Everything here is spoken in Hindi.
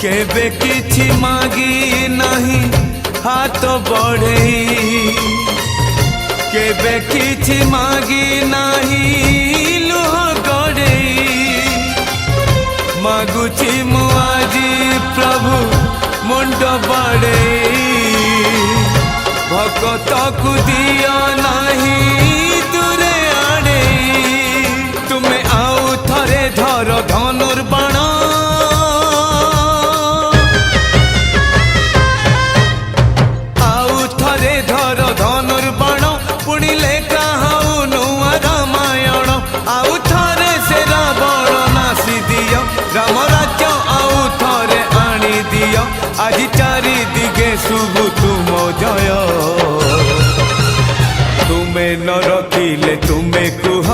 केबे किछि मागी नहीं हाथ बढ़ई केबे किछि मागी नहीं लुह गड़ई मागुची मु आजी प्रभु मुंड बड़ई भगत को दिया नहीं दूरे आड़े तुम्हें आउ थरे धर धनुर्बाण आउ थरे धर धनुर्बाण पुणी लेखा हाउ नुआ रामायण आउ थरे से रावण नासी दियो राम राज्य आउ थरे आनी दियो आज चारि दिगे शुभ तुम जय तुम्हें न रखिले तुम्हें कुह